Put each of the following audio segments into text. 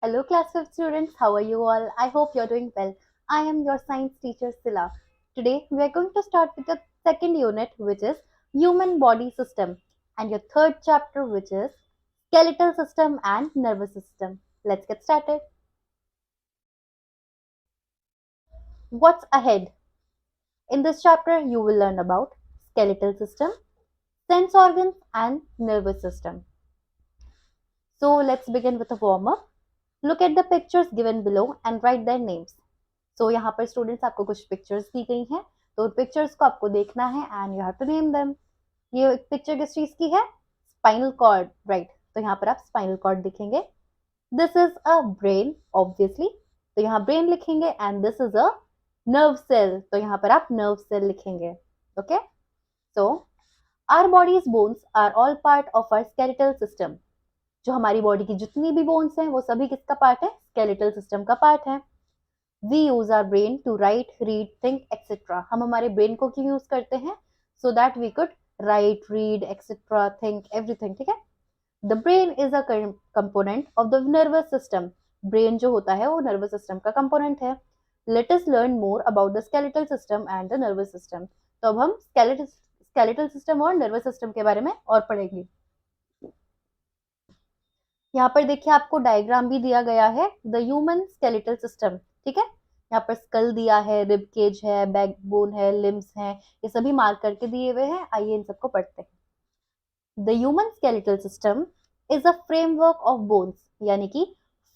Hello, class 5 students. How are you all? I hope you're doing well. I am your science teacher, Sila. Today, we are going to start with the second unit, which is Human Body System, and your third chapter, which is Skeletal System and Nervous System. Let's get started. What's ahead? In this chapter, you will learn about skeletal system, sense organs, and nervous system. So, let's begin with a warm up. Look at the pictures given below and write their names. सो यहाँ पर students आपको कुछ pictures दी गई हैं, तो उन pictures को आपको देखना है and you have to name them. ये एक पिक्चर किस चीज की है? Spinal cord, right. तो यहाँ पर आप स्पाइनल कॉर्ड लिखेंगे। This is a brain, obviously, तो यहाँ ब्रेन लिखेंगे। And this is a nerve cell, तो यहाँ पर आप नर्व सेल लिखेंगे। Okay, so our bodies bones are all part of our skeletal system. जो हमारी बॉडी की जितनी भी बोन्स हैं वो सभी किसका पार्ट है? स्केलेटल सिस्टम का पार्ट है। We use are brain to write, read, think etcetera. हम हमारे ब्रेन को क्यों यूज करते हैं? So that we could write, read etcetera, think everything. ठीक है। The brain is a component of the nervous system. Brain जो होता है वो नर्वस सिस्टम का कंपोनेंट है। Let us learn more about the skeletal system and the nervous system. तो अब हम स्केलेटल सिस्टम और नर्वस सिस्टम के बारे में और पढ़ेंगे। यहाँ पर देखिए आपको डायग्राम भी दिया गया है, द ह्यूमन स्केलेटल सिस्टम। ठीक है, यहाँ पर स्कल दिया है, रिब केज है, बैकबोन है, लिम्स हैं, ये सभी मार्क करके दिए हुए हैं। आइए इन सबको पढ़ते हैं। The human skeletal system is a framework of bones, यानी कि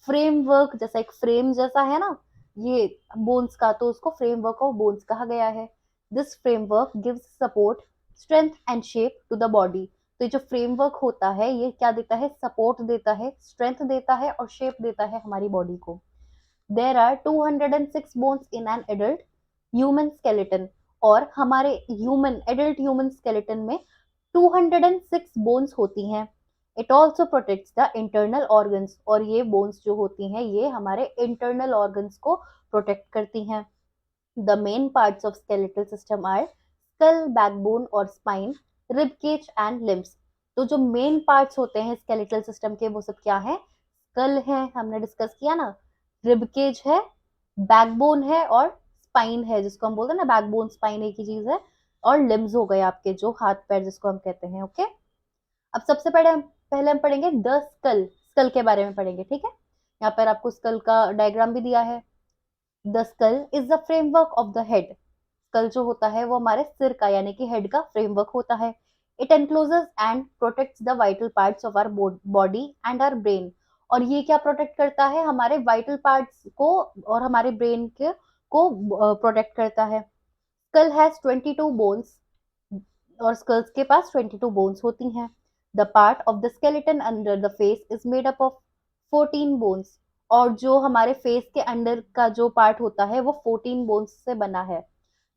फ्रेमवर्क जैसा, एक फ्रेम जैसा है ना ये बोन्स का, तो उसको फ्रेमवर्क ऑफ बोन्स कहा गया है। This framework gives support, strength and shape to the body. तो ये जो फ्रेमवर्क होता है ये क्या देता है? सपोर्ट देता है, स्ट्रेंथ देता है और शेप देता है हमारी बॉडी को। There are 206 bones in an adult human skeleton. और हमारे ह्यूमन एडल्ट ह्यूमन स्केलेटन में 206 बोन्स होती हैं। It also protects the internal organs. और ये बोन्स जो होती हैं ये हमारे इंटरनल ऑर्गन्स को प्रोटेक्ट करती हैं। The main parts of skeletal system are skull, backbone और spine, rib cage and limbs. तो जो मेन पार्ट्स होते हैं स्केलेटल सिस्टम के वो सब क्या है? स्कल है, हमने डिस्कस किया ना, रिब केज है, बैकबोन है और स्पाइन है, जिसको हम बोलते हैं ना बैकबोन स्पाइन एक ही चीज है। और लिम्स हो गए आपके जो हाथ पैर जिसको हम कहते हैं। ओके, अब सबसे पहले पहले हम पढ़ेंगे द स्कल। स्कल के बारे में पढ़ेंगे। ठीक है, यहाँ पर आपको स्कल का डायग्राम भी दिया है। The skull is the framework of the head. Skull जो होता है वो हमारे सिर का यानी कि हेड का फ्रेमवर्क होता है। It encloses and protects the vital parts of our body and our brain. और ये क्या प्रोटेक्ट करता है? हमारे वाइटल पार्ट्स को और हमारे ब्रेन के को प्रोटेक्ट करता है। स्कल हैज 22 बोन्स, और स्कल्स के पास 22 बोन्स होती हैं। The part of the skeleton under the face is made up of 14 bones. और जो हमारे फेस के अंडर का जो पार्ट होता है वो 14 बोन्स से बना है।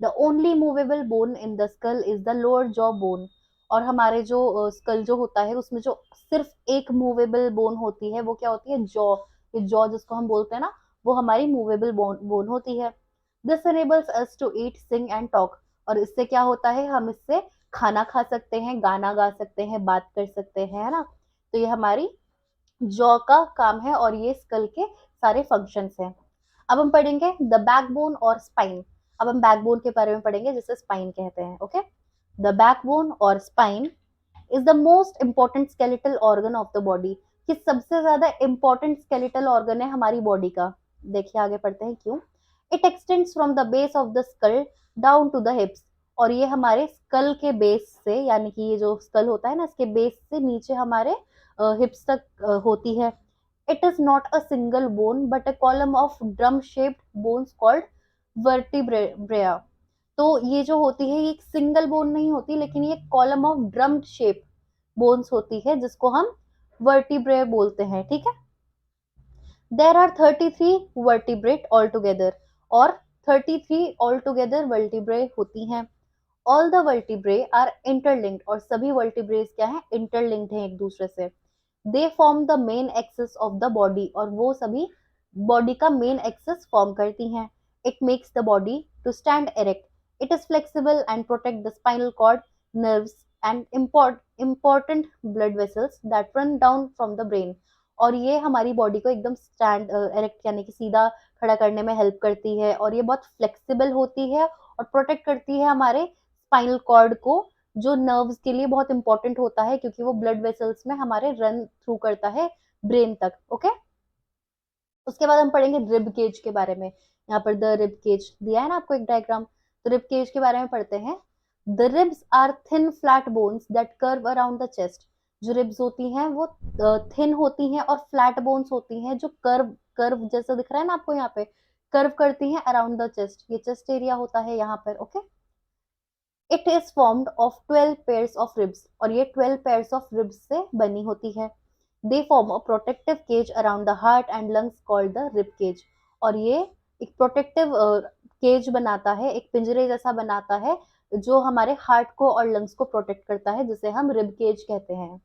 The only movable bone in the skull is the lower jaw bone. और हमारे जो स्कल जो होता है उसमें जो सिर्फ एक मूवेबल बोन होती है वो क्या होती है? जॉ। ये जॉ जिसको हम बोलते हैं ना, वो हमारी मूवेबल बोन होती है। This enables us to eat, sing and talk। और इससे क्या होता है? हम इससे खाना खा सकते हैं, गाना गा सकते हैं, बात कर सकते हैं, है ना। तो ये हमारी जॉ का काम है और ये स्कल के सारे फंक्शंस हैं। अब हम पढ़ेंगे द बैकबोन और स्पाइन। अब हम बैकबोन के बारे में पढ़ेंगे जिसे स्पाइन कहते हैं। ओके, द बैकबोन और spine is the most important skeletal organ of the body. कि सबसे ज्यादा इंपॉर्टेंट स्केलेटल ऑर्गन है हमारी बॉडी का। देखिए आगे पढ़ते हैं क्यों। It extends from the base of the skull down to the hips. और ये हमारे स्कल के बेस से, यानी कि ये जो स्कल होता है ना इसके बेस से नीचे हमारे हिप्स तक होती है। It is not a single bone but a column of drum shaped bones called vertebrae. तो ये जो होती है ये एक सिंगल बोन नहीं होती, लेकिन ये column of drum shape bones होती है जिसको हम वर्टिब्रे बोलते हैं। ठीक है, there are 33 vertebrate all together. और 33 ऑल टूगेदर वर्टिब्रे होती हैं। All the vertebrae are interlinked. और सभी वर्टिब्रेस क्या है? इंटरलिंक्ड हैं एक दूसरे से। They form the main axis of the body. और वो सभी बॉडी का मेन एक्सिस फॉर्म करती हैं। It makes the body to stand erect. It is flexible and protect the spinal cord, nerves and important blood vessels that run down from the brain। और ये हमारी body को एकदम stand erect यानी कि सीधा खड़ा करने में हेल्प करती है, और ये बहुत फ्लेक्सिबल होती है और प्रोटेक्ट करती है हमारे स्पाइनल कॉर्ड को, जो नर्व्स के लिए बहुत इंपॉर्टेंट होता है क्योंकि वो ब्लड वेसल्स में हमारे रन थ्रू करता है ब्रेन तक। ओके, उसके बाद हम पढ़ेंगे रिब केज के बारे में। यहाँ पर द रिब केज दिया है ना आपको एक डायग्राम, तो रिब केज के बारे में पढ़ते हैं। The ribs are thin flat bones that curve around the chest. जो रिब्स होती हैं वो थिन होती हैं और फ्लैट बोन्स होती हैं जो कर्व कर्व जैसा दिख रहा है ना आपको यहाँ पे, कर्व करती हैं अराउंड द चेस्ट। ये चेस्ट एरिया होता है यहाँ पर। Okay, it is formed of 12 pairs of ribs, और ये 12 पेयर्स ऑफ रिब्स से बनी होती है। They form a protective cage around the heart and lungs called the rib cage. और ये एक प्रोटेक्टिव केज बनाता है, एक पिंजरे जैसा बनाता है जो हमारे हार्ट को और लंग्स को प्रोटेक्ट करता है, जिसे हम रिब केज कहते हैं।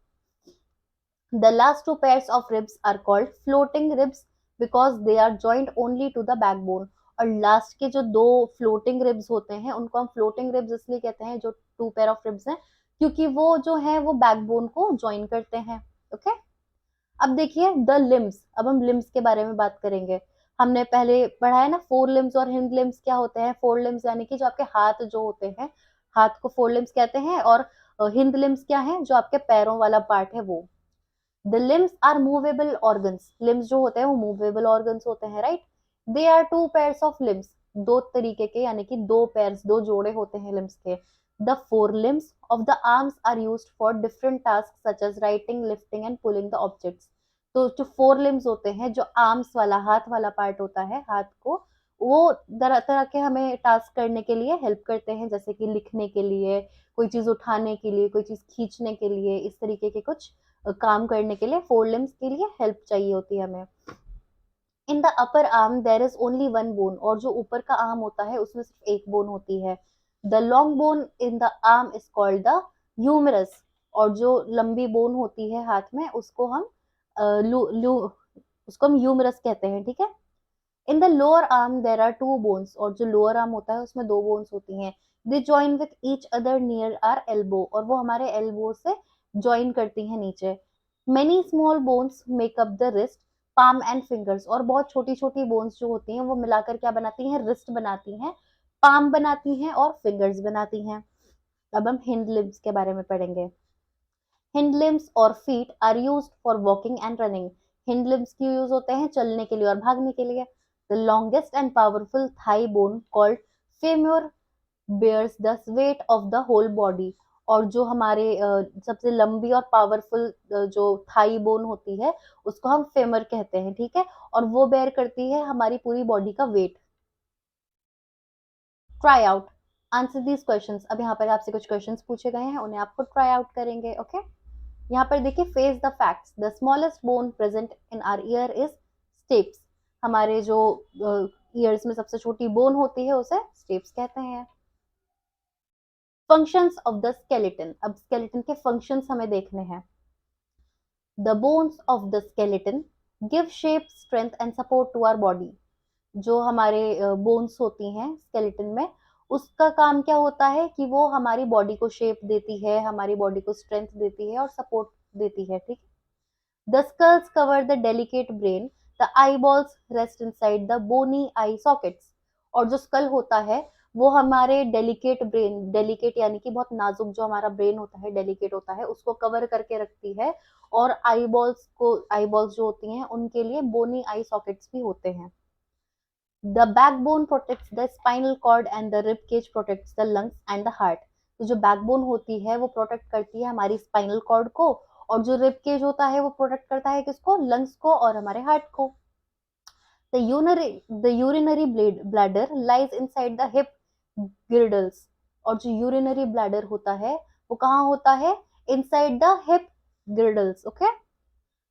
The last two pairs of ribs are called floating ribs because they are joined only to the backbone. और लास्ट के जो दो फ्लोटिंग रिब्स होते हैं उनको हम फ्लोटिंग रिब्स इसलिए कहते हैं, जो टू पेयर ऑफ रिब्स हैं, क्योंकि वो जो है वो बैकबोन को ज्वाइन करते हैं। ओके, अब देखिए द लिम्स। अब हम लिम्स के बारे में बात करेंगे। हमने पहले पढ़ा है ना फोर लिम्स और हिंड लिम्स क्या होते हैं। फोर लिम्स यानी कि जो आपके हाथ जो होते हैं, हाथ को फोर लिम्स कहते हैं, और हिंद लिम्स क्या है, जो आपके पैरों वाला पार्ट है वो। The limbs are movable organs. Limbs जो होते हैं वो मूवेबल ऑर्गन्स होते हैं, right. They are two pairs of limbs. दो तरीके के यानी कि दो पेयर्स, दो जोड़े होते हैं लिम्स के। The four limbs of the arms are used for different task such as writing, lifting and pulling the objects. तो जो फोर लिम्स होते हैं, जो आर्म्स वाला हाथ वाला पार्ट होता है, हाथ को, वो तरह तरह के हमें टास्क करने के लिए हेल्प करते हैं, जैसे कि लिखने के लिए, कोई चीज उठाने के लिए, कोई चीज खींचने के लिए, इस तरीके के कुछ काम करने के लिए फोर लिम्स के लिए हेल्प चाहिए होती है हमें। In the upper arm there is only one bone. और जो ऊपर का आर्म होता है उसमें सिर्फ एक बोन होती है। The long bone in the arm is called the humerus. और जो लंबी बोन होती है हाथ में उसको हम ह्यूमरस कहते हैं, ठीक है। In the lower arm there are two bones. और जो लोअर आर्म होता है उसमें दो बोन्स होती हैं। They join with each other near our elbow. और वो हमारे एल्बो से ज्वाइन करती हैं नीचे। Many small bones make up the wrist, palm and fingers. और बहुत छोटी छोटी बोन्स जो होती हैं वो मिलाकर क्या बनाती हैं, रिस्ट बनाती हैं, पाम बनाती हैं और फिंगर्स बनाती हैं। अब हम हिंड लिम्स के बारे में पढ़ेंगे। हिंड लिम्स और feet are used for walking and running. Hind limbs की यूज होते हैं चलने के लिए और भागने के लिए। The longest and powerful thigh bone called femur bears the weight of the whole body। और जो हमारे सबसे लंबी और पावरफुल जो थाई बोन होती है उसको हम फेमर कहते हैं, ठीक है। और वो बेयर करती है हमारी पूरी बॉडी का weight. Try out, answer these questions. अब यहाँ पर आपसे कुछ क्वेश्चंस पूछे गए हैं, उन्हें आपको ट्राई आउट करेंगे। ओके, यहाँ पर देखिए face the facts. The smallest bone present in are year is steps. हमारे जो ईयर्स में सबसे छोटी बोन होती है उसे स्टेप्स कहते हैं। Functions of the skeleton. अब स्केलेटन के फंक्शंस हमें देखने हैं। The bones of the skeleton give shape, strength and support to our body. जो हमारे बोन्स होती हैं स्केलेटन में, उसका काम क्या होता है कि वो हमारी बॉडी को शेप देती है, हमारी बॉडी को स्ट्रेंथ देती है और सपोर्ट देती है, ठीक। The skulls cover the delicate brain, the eyeballs rest inside the bony eye sockets. और जो स्कल होता है वो हमारे डेलिकेट ब्रेन, डेलिकेट यानी कि बहुत नाजुक जो हमारा ब्रेन होता है, डेलिकेट होता है, उसको कवर करके रखती है। और आई बॉल्स को, आई बॉल्स जो होती हैं उनके लिए बोनी आई सॉकेट्स भी होते हैं। The backbone protects the spinal cord and the rib cage protects the lungs and the heart. तो जो बैकबोन होती है वो प्रोटेक्ट करती है हमारी स्पाइनल कॉर्ड को, और जो रिब केज होता है वो प्रोटेक्ट करता है किसको, लंग्स को और हमारे हार्ट को। The urinary bladder lies inside the hip girdles. और जो यूरिनरी ब्लैडर होता है वो कहाँ होता है, inside the hip girdles. Okay,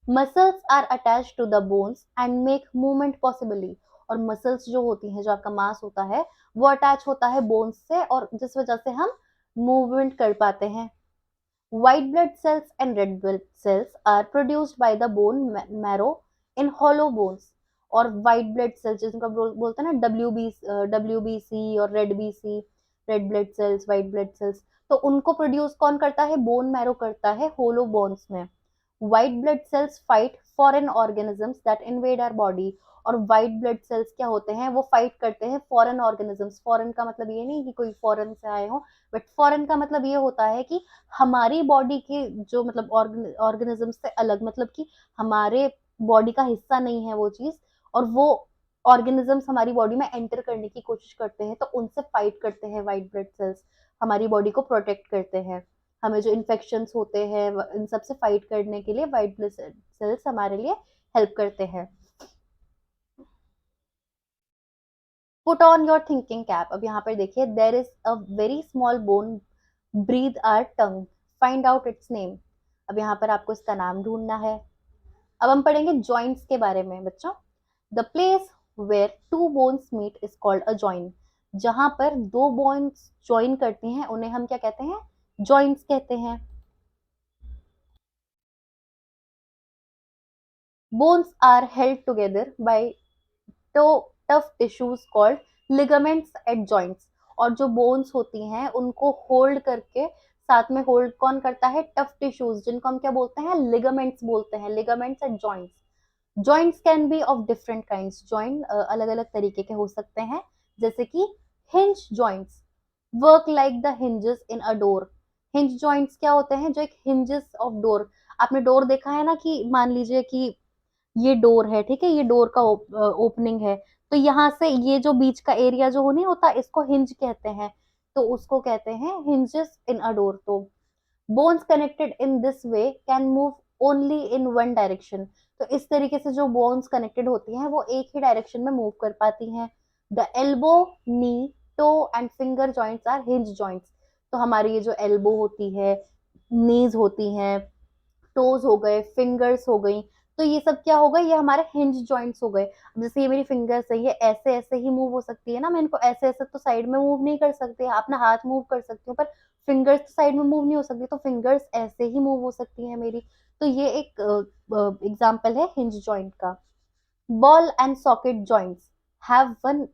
muscles are attach to the bones and make movement possibly. और मसल्स जो होती हैं, जो आपका मांस होता है वो अटैच होता है बोन्स से, और जिस वजह से हम मूवमेंट कर पाते हैं। White blood cells and red blood cells are produced by the bone marrow in hollow bones. और व्हाइट ब्लड सेल्स जिनका बोलते हैं ना WBC और red BC, red blood cells, white blood cells, तो उनको प्रोड्यूस कौन करता है, बोन मैरो करता है होलो बोन्स में। White blood cells fight foreign organisms that invade our body. और व्हाइट ब्लड सेल्स क्या होते हैं, वो फाइट करते हैं फॉरेन ऑर्गेनिजम्स। फॉरेन का मतलब ये नहीं कि कोई फॉरेन से आए हो, बट फॉरेन का मतलब ये होता है कि हमारी बॉडी के जो मतलब ऑर्गेनिज्म से अलग, मतलब कि हमारे बॉडी का हिस्सा नहीं है वो चीज, और वो ऑर्गेनिजम्स हमारी बॉडी में एंटर करने की कोशिश करते हैं, तो उनसे फाइट करते हैं व्हाइट ब्लड सेल्स, हमारी बॉडी को प्रोटेक्ट करते हैं। हमें जो इन्फेक्शंस होते हैं इन सब से फाइट करने के लिए व्हाइट ब्लड सेल्स हमारे लिए हेल्प करते हैं। Put on your thinking cap. अब यहाँ पर देखिए, there is a very small bone, breath our tongue, find out its name. अब यहाँ पर आपको इसका नाम ढूंढना है। अब हम पढ़ेंगे जॉइंट्स के बारे में बच्चों। The place where two bones meet is called a joint. जहां पर दो बोन्स ज्वाइन करती हैं उन्हें हम क्या कहते हैं, जॉइंट्स कहते हैं। Bones are held together by to tough tissues called ligaments at joints. और जो बोन्स होती हैं उनको होल्ड करके, साथ में होल्ड कौन करता है, टफ टिश्यूज, जिनको हम क्या बोलते हैं, लिगामेंट्स बोलते हैं, ligaments at joints. Joints can be of different kinds. Joint अलग अलग तरीके के हो सकते हैं, जैसे कि hinge joints work like the hinges in a door. Hinge joints क्या होते हैं, जो एक हिंजेस ऑफ डोर, आपने डोर देखा है ना, कि मान लीजिए कि ये डोर है, ठीक है, ये डोर का ओपनिंग है, तो यहाँ से ये जो बीच का एरिया जो नहीं होता, इसको हिंज कहते हैं, तो उसको कहते हैं हिंजेस इन अ डोर। तो bones connected in this way can move only in one direction. तो इस तरीके से जो बोन्स कनेक्टेड होती हैं वो एक ही डायरेक्शन में मूव कर पाती हैं। The elbow, knee, toe and finger joints are hinge joints. तो हमारी ये जो एल्बो होती है, नीज होती हैं, टोज हो गए, फिंगर्स हो गई, तो ये सब क्या हो गए, ये हमारे हिंज जॉइंट्स हो गए। अब जैसे ये मेरी फिंगर्स है, ये ऐसे ऐसे ही मूव हो सकती है ना, मैं इनको ऐसे ऐसे तो साइड में मूव नहीं कर सकती, अपना हाथ मूव कर सकती हूँ, पर फिंगर्स तो साइड में मूव नहीं हो सकती, तो फिंगर्स ऐसे ही मूव हो सकती है मेरी। तो ये एक एग्जाम्पल है हिंज जॉइंट का। Ball and socket joints have one.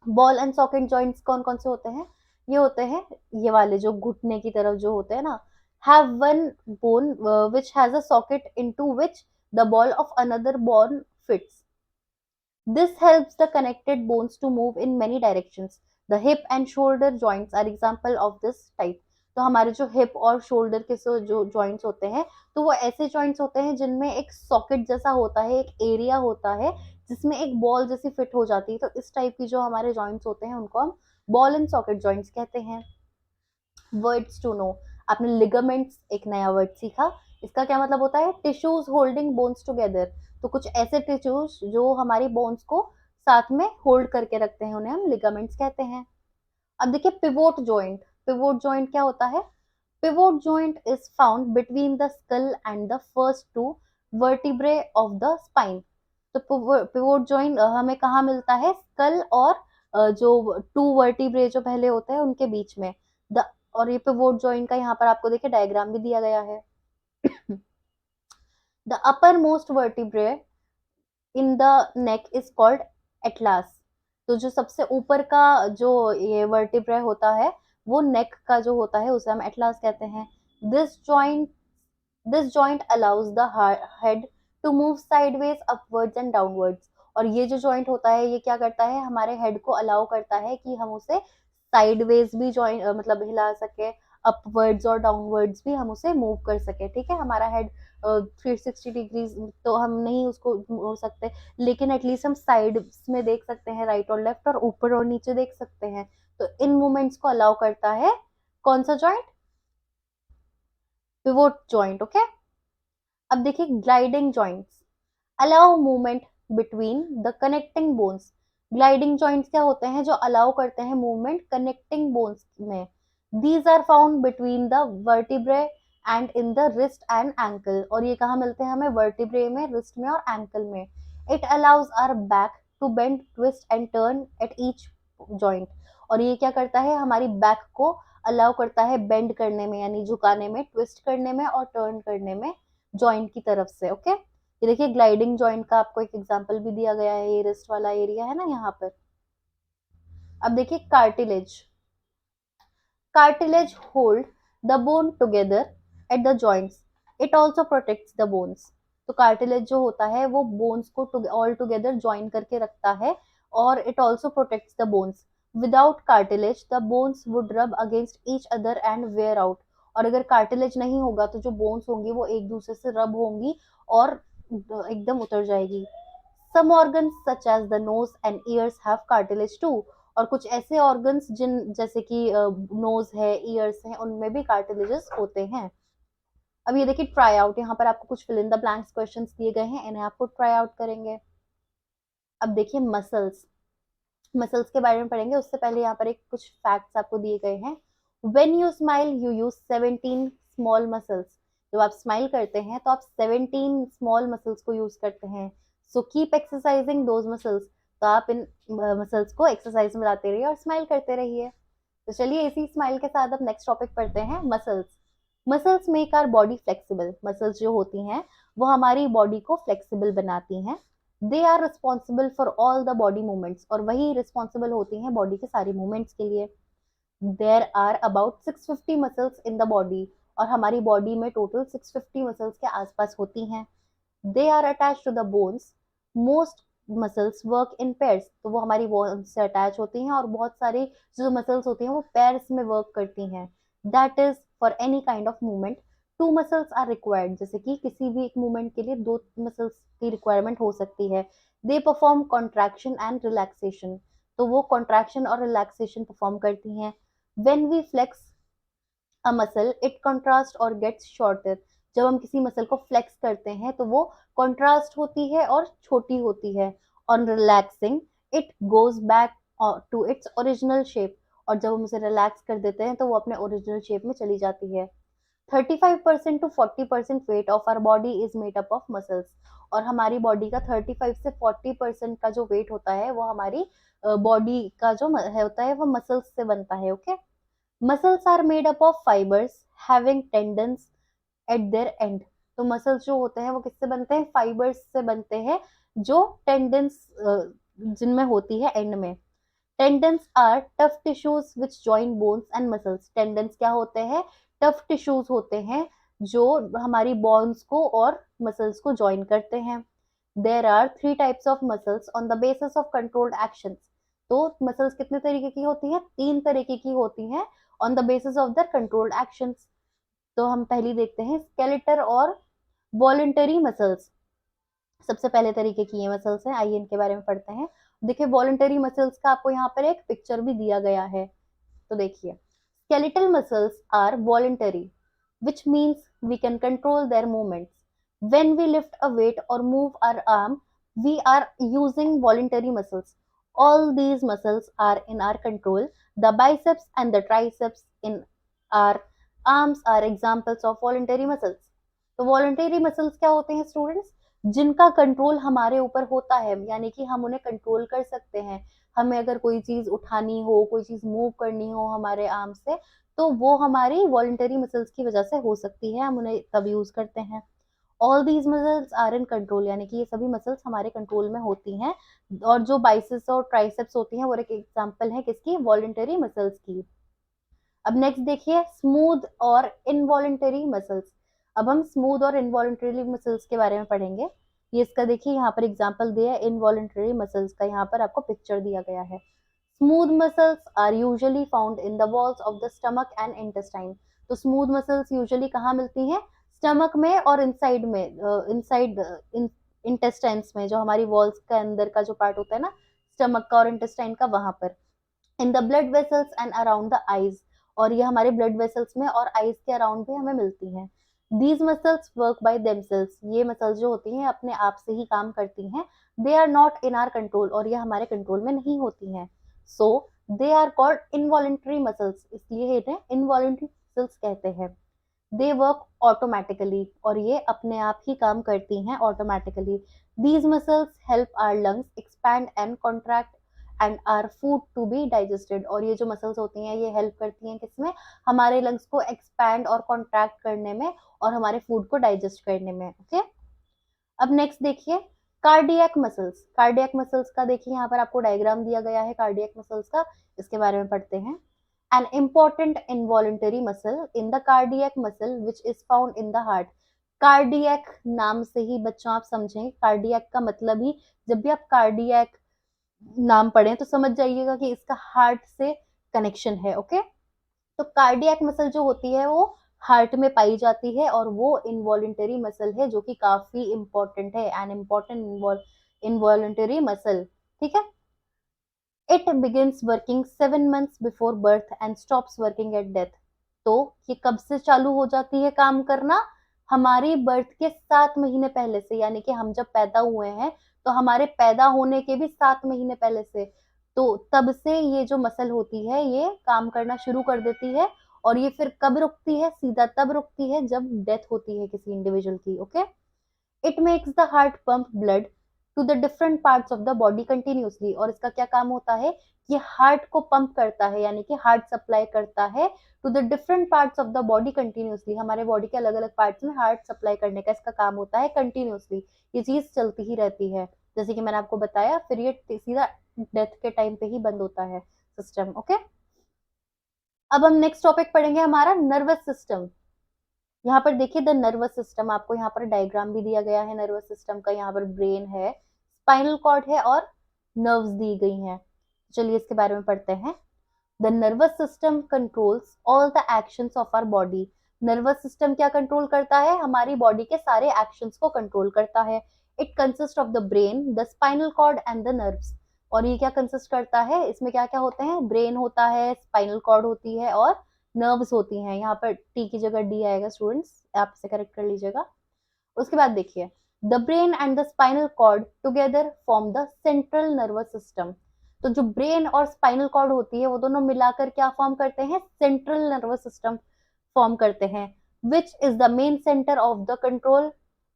Ball and socket joints कौन कौन से होते हैं, ये होते हैं, ये वाले जो घुटने की तरफ जो होते हैं ना, have one bone which has a socket into which the ball of another bone fits. This helps the connected bones to move in many directions. The hip and shoulder joints are example of this type. तो हमारे जो hip और shoulder के जो joints होते हैं, तो वो ऐसे जॉइंट्स होते हैं जिनमें एक सॉकेट जैसा होता है, एक एरिया होता है जिसमें एक बॉल जैसी फिट हो जाती है। तो इस टाइप की जो हमारे जॉइंट्स होते हैं उनको हम बॉल एंड सॉकेट जॉइंट्स कहते हैं। Words to know. आपने लिगामेंट्स एक नया वर्ड सीखा, इसका क्या मतलब होता है, टिश्यूज होल्डिंग बोन्स टुगेदर। तो कुछ ऐसे टिश्यूज जो हमारी बोन्स को साथ में होल्ड करके रखते हैं, उन्हें हम लिगामेंट्स कहते हैं। अब देखिए पिवोट जॉइंट। पिवोट जॉइंट क्या होता है, pivot joint is found between the skull and the first two vertebrae of the spine. तो पिवोट जॉइंट हमें कहाँ मिलता है, स्कल और जो टू वर्टिब्रे जो पहले होते हैं उनके बीच में। द और ये पिवोट जॉइंट का यहाँ पर आपको देखिए डायग्राम भी दिया गया है। The upper most vertebrae in the neck is called atlas. तो जो सबसे ऊपर का जो ये वर्टिब्रा होता है, वो नेक का जो होता है उसे हम एटलास कहते हैं। This joint this joint allows the head to move sideways upwards and downwards. और ये जो जॉइंट होता है ये क्या करता है, हमारे हेड को अलाउ करता है कि हम उसे साइडवेज भी जॉइंट मतलब हिला सके, अपवर्ड्स और डाउनवर्ड्स भी हम उसे मूव कर सके। ठीक है, हमारा हेड 360 डिग्री तो हम नहीं उसको हो सकते, लेकिन एटलीस्ट हम साइड में देख सकते हैं, राइट और लेफ्ट, और ऊपर और नीचे देख सकते हैं। तो इन मूवमेंट्स को अलाउ करता है कौन सा जॉइंट, पिवोट जॉइंट। ओके, अब देखिए gliding joints allow movement between the connecting bones. Gliding joints क्या होते हैं, जो अलाउ करते हैं मूवमेंट कनेक्टिंग बोन्स में। These are found between the vertebrae and in the wrist and ankle. और ये कहाँ मिलते हैं हमें, वर्टिब्रे में, रिस्ट में और एंकल में। It allows our back to bend, twist and turn at each joint. और ये क्या करता है, हमारी बैक को अलाउ करता है बेंड करने में, यानी झुकाने में, ट्विस्ट करने में और टर्न करने में जॉइंट की तरफ से। ओके, ये देखिए ग्लाइडिंग जॉइंट का आपको एक एग्जांपल भी दिया गया है, ये रिस्ट वाला एरिया है ना यहाँ पर। अब देखिए cartilage. Cartilage hold the bone together at the joints. It also protects the bones. तो कार्टिलेज जो होता है वो बोन्स को ऑल टुगेदर ज्वाइन करके रखता है, और it also protects the bones. Without cartilage the bones would rub against each other and wear out. और अगर कार्टिलेज नहीं होगा तो जो बोन्स होंगी वो एक दूसरे से रब होंगी और एकदम उतर जाएगी। Some organs such as the nose and ears have cartilage too. और कुछ ऐसे ऑर्गन्स जिन जैसे कि नोज है, ईयर्स हैं, उनमें भी कार्टिलेजेस होते हैं। अब ये देखिए ट्राई आउट, यहाँ पर आपको कुछ fill in the blanks questions दिए गए हैं, इन्हें आपको ट्राई आउट करेंगे। अब देखिए मसल्स, मसल्स के बारे में पढ़ेंगे, उससे पहले यहाँ पर एक कुछ फैक्ट्स आपको दिए गए हैं। When you smile you use 17 small muscles. जब आप स्माइल करते हैं तो आप 17 स्मॉल मसल्स को यूज करते हैं। So keep exercising those muscles. तो आप इन मसल्स को एक्सरसाइज में लाते रहिए और स्माइल करते रहिए। तो चलिए इसी स्माइल के साथ अब नेक्स्ट टॉपिक पढ़ते हैं, muscles. Muscles make our body flexible. Muscles जो होती हैं वो हमारी बॉडी को फ्लेक्सिबल बनाती हैं। They are responsible for all the body movements. और वही रिस्पॉन्सिबल होती हैं बॉडी के सारे मूवमेंट्स के लिए। There are about 650 muscles in the body. और हमारी बॉडी में टोटल 650 मसल्स के आसपास होती हैं। They are attach to the bones. Most muscles work in pairs. तो वो हमारी बोन्स से अटैच होती हैं, और बहुत सारी जो मसल्स होती हैं वो पेयर्स में वर्क करती हैं। That is for any kind of movement two muscles are required. जैसे कि किसी भी एक मूवमेंट के लिए दो मसल्स की रिक्वायरमेंट हो सकती है। They perform contraction and relaxation. तो वो कॉन्ट्रैक्शन और रिलैक्सेशन परफॉर्म करती हैं। When we flex a muscle it contrast और गेट्स शॉर्टर। जब हम किसी मसल को फ्लेक्स करते हैं तो वो कंट्रास्ट होती है और छोटी होती है। On relaxing it goes back to its original shape. और जब हम उसे रिलैक्स कर देते हैं तो वो अपने ओरिजिनल शेप में चली जाती है। 35% to 40% weight of our body is made up of muscles. और हमारी बॉडी का 35 से 40% का जो वेट होता है वो हमारी बॉडी का जो होता है वो मसल्स से बनता है। Okay, muscles are made up of fibres having tendons at their end. तो मसल्स जो होते हैं वो किससे बनते हैं? फाइबर्स से बनते हैं जो टेंडन्स जिनमें होती है एंड में। Tendons are tough tissues which join bones and muscles. Tendons क्या होते हैं? टफ टिश्यूज होते हैं जो हमारी बोन्स को और मसल्स को जॉइन करते हैं। There are 3 types of muscles on the basis of controlled actions. तो मसल्स कितने तरीके की होती हैं? 3 तरीके की होती हैं on the basis of the controlled actions. तो हम पहली देखते हैं स्केलेटल और वॉलंटरी मसल्स। सबसे पहले तरीके की ये मसल्स हैं, आइए इनके बारे में पढ़ते हैं। देखिए वॉलंटरी मसल्स का आपको यहाँ पर एक पिक्चर भी दिया गया है। तो देखिए skeletal muscles are voluntary, which means we can control their movements. When we lift a weight or move our arm, we are using voluntary muscles. All these muscles are in our control. The biceps and the triceps in our arms are examples of voluntary muscles. तो voluntary muscles क्या होते हैं students? जिनका control हमारे ऊपर होता है, यानी कि हम उन्हें कंट्रोल कर सकते हैं। हमें अगर कोई चीज उठानी हो, कोई चीज मूव करनी हो हमारे आर्म से, तो वो हमारी वॉलंटरी मसल्स की वजह से हो सकती है, हम उन्हें तब यूज करते हैं। All these muscles are in control, यानी कि ये सभी मसल्स हमारे कंट्रोल में होती हैं। और जो बाइसेप्स और ट्राइसेप्स होती हैं वो एक एग्जांपल है किसकी? वॉलंटरी मसल्स की। अब नेक्स्ट देखिए स्मूथ और इनवॉलंटरी मसल्स। अब हम स्मूथ और इनवॉलंटरी मसल्स के बारे में पढ़ेंगे। ये इसका देखिए यहाँ पर एग्जांपल दिया है इनवॉलंटरी मसल्स का, यहाँ पर आपको पिक्चर दिया गया है। Smooth muscles are usually found in the walls of the stomach and intestine. तो स्मूथ मसल्स यूजुअली कहाँ मिलती हैं? स्टमक में और इनसाइड में, इनसाइड इंटेस्टाइन्स में, जो हमारी वॉल्स के अंदर का जो पार्ट होता है ना स्टमक का और इंटेस्टाइन का, वहां पर। In the blood vessels and around the eyes. और ये हमारे ब्लड वेसल्स में और आईज के अराउंड भी हमें मिलती हैं। These muscles work by themselves. ये मसल्स जो होती हैं अपने आप से ही काम करती हैं। They are not in our control, और ये हमारे कंट्रोल में नहीं होती हैं। So they are called involuntary muscles, इसलिए इन्हें इनवॉलेंट्री मसल्स कहते हैं। दे वर्क ऑटोमेटिकली, और ये अपने आप ही काम करती हैं automatically. These muscles help our lungs expand and contract and our food to be digested. और ये जो मसल्स होती हैं ये हेल्प करती हैं किसमें? हमारे लंग्स को एक्सपैंड और कॉन्ट्रैक्ट करने में और हमारे फूड को डाइजेस्ट करने में। ओके, अब नेक्स्ट देखिए कार्डियक मसल्स। कार्डियक मसल्स का देखिए यहाँ पर आपको डायग्राम दिया गया है कार्डियक मसल्स का, इसके बारे में पढ़ते हैं। An important involuntary muscle in the cardiac muscle which is found in the heart. Cardiac नाम से ही बच्चों आप समझें, कार्डियक का मतलब ही, जब भी आप कार्डियक नाम पढ़ें तो समझ जाइएगा कि इसका हार्ट से कनेक्शन है। ओके, तो कार्डियक मसल जो होती है वो हार्ट में पाई जाती है और वो इनवॉलेंटरी मसल है जो कि काफी इंपॉर्टेंट है, एन इम्पॉर्टेंट इनवॉलेंटरी मसल। ठीक है, it begins working 7 months before birth and stops working at death. तो ये कब से चालू हो जाती है काम करना? हमारी बर्थ के 7 महीने पहले से, यानी कि हम जब पैदा हुए हैं तो हमारे पैदा होने के भी 7 महीने पहले से, तो तब से ये जो मसल होती है ये काम करना शुरू कर देती है। और ये फिर कब रुकती है? सीधा तब रुकती है जब डेथ होती है किसी इंडिविजुअल की। Okay, it makes the heart pump blood to the different parts of the body continuously. और इसका क्या काम होता है? ये हार्ट को पंप करता है, यानी कि हार्ट सप्लाई करता है to the different parts of the body continuously. हमारे बॉडी के अलग अलग पार्ट्स में हार्ट सप्लाई करने का इसका काम होता है कंटिन्यूसली। ये चीज चलती ही रहती है, जैसे कि मैंने आपको बताया, फिर ये सीधा डेथ के टाइम पे ही बंद होता है सिस्टम। ओके, अब हम नेक्स्ट टॉपिक पढ़ेंगे, हमारा नर्वस सिस्टम। यहाँ पर देखिए द नर्वस सिस्टम, आपको यहाँ पर डायग्राम भी दिया गया है नर्वस सिस्टम का। यहाँ पर ब्रेन है, स्पाइनल कॉर्ड है और नर्व्स दी गई हैं। चलिए इसके बारे में पढ़ते हैं। The nervous system controls all the actions of our body. Nervous system क्या कंट्रोल करता है? हमारी बॉडी के सारे एक्शंस को कंट्रोल करता है। It consist of the brain, the spinal cord and the nerves. और ये क्या कंसिस्ट करता है? इसमें क्या क्या होते हैं? ब्रेन होता है, स्पाइनल कॉर्ड होती है और नर्व्स होती हैं। यहाँ पर टी की जगह डी आएगा, स्टूडेंट्स आप इसे करेक्ट कर लीजिएगा। उसके बाद देखिए, the brain and the spinal cord together form the central nervous system. तो जो ब्रेन और स्पाइनल कॉर्ड होती है वो दोनों मिलाकर क्या फॉर्म करते हैं? सेंट्रल नर्वस सिस्टम फॉर्म करते हैं, which is the main centre of the control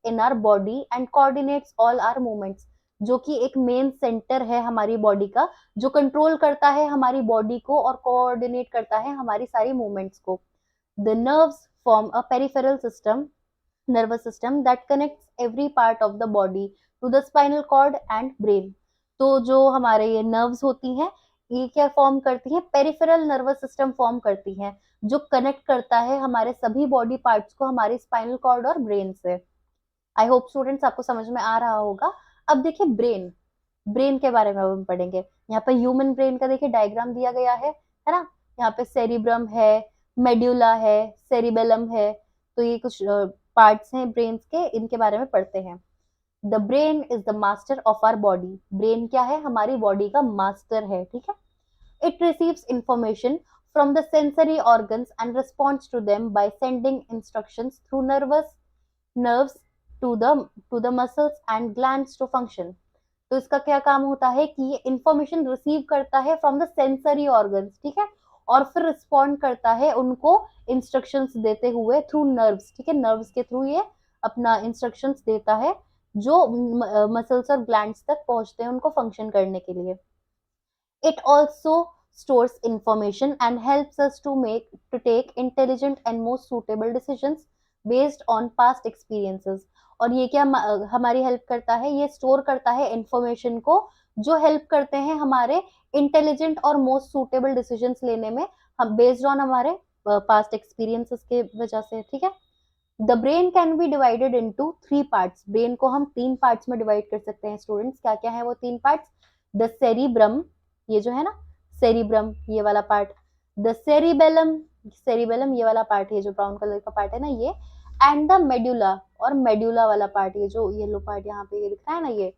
in our body and coordinates all our movements. जो कि एक मेन सेंटर है हमारी बॉडी का, जो कंट्रोल करता है हमारी बॉडी को और कोऑर्डिनेट करता है हमारी सारी मूवमेंट्स को। The nerves form a peripheral system, nervous system that connects every part of the body to the spinal cord and brain। तो जो हमारे ये नर्व्स होती हैं ये क्या फॉर्म करती हैं? पेरिफेरल नर्वस सिस्टम फॉर्म करती हैं, जो कनेक्ट करता है हमारे सभी बॉडी पार्ट्स को हमारे स्पाइनल कॉर्ड और ब्रेन से। आई होप स्टूडेंट्स आपको समझ में आ रहा होगा। अब देखिए ब्रेन, ब्रेन के बारे में अब हम पढ़ेंगे। यहाँ पे ह्यूमन ब्रेन का देखिए डायग्राम दिया गया है ना। यहाँ पे सेरिब्रम है, मेड्यूला है, सेरिबेलम है। तो ये कुछ पार्ट्स हैं ब्रेन्स के, इनके बारे में पढ़ते हैं। The brain is the master of our body. Brain क्या है? हमारी बॉडी का मास्टर है। ठीक है, it receives information from the sensory organs and responds to them by sending instructions through nerves to the muscles and glands to function. तो इसका क्या काम होता है कि ये इंफॉर्मेशन रिसीव करता है फ्रॉम द सेंसरी ऑर्गन्स, ठीक है, और फिर रिस्पॉन्ड करता है उनको इंस्ट्रक्शंस देते हुए थ्रू नर्व्स। ठीक है, नर्व्स के थ्रू ये अपना इंस्ट्रक्शंस देता है जो मसल्स और ग्लैंड्स तक पहुंचते हैं उनको फंक्शन करने के लिए। It also stores information and helps us to take intelligent and most suitable decisions based on past experiences। और ये क्या हमारी हेल्प करता है? ये स्टोर करता है इंफॉर्मेशन को जो हेल्प करते हैं हमारे इंटेलिजेंट और मोस्ट सुटेबल डिसीजंस लेने में, हम बेस्ड ऑन हमारे पास्ट एक्सपीरियंसेस के वजह से। ठीक है, the brain can be divided into 3 parts. Brain को हम 3 पार्ट्स में डिवाइड कर सकते हैं स्टूडेंट्स। क्या क्या है वो 3 पार्ट्स? द सेरिब्रम, ये जो है ना सेरिब्रम, ये वाला पार्ट। द सेरिबेलम, सेरिबेलम ये वाला पार्ट, ये जो ब्राउन कलर का पार्ट है ना ये। एंड द मेडुला, और मेडुला वाला पार्ट, ये जो येलो पार्ट यहाँ पे ये दिख रहा है ना ये।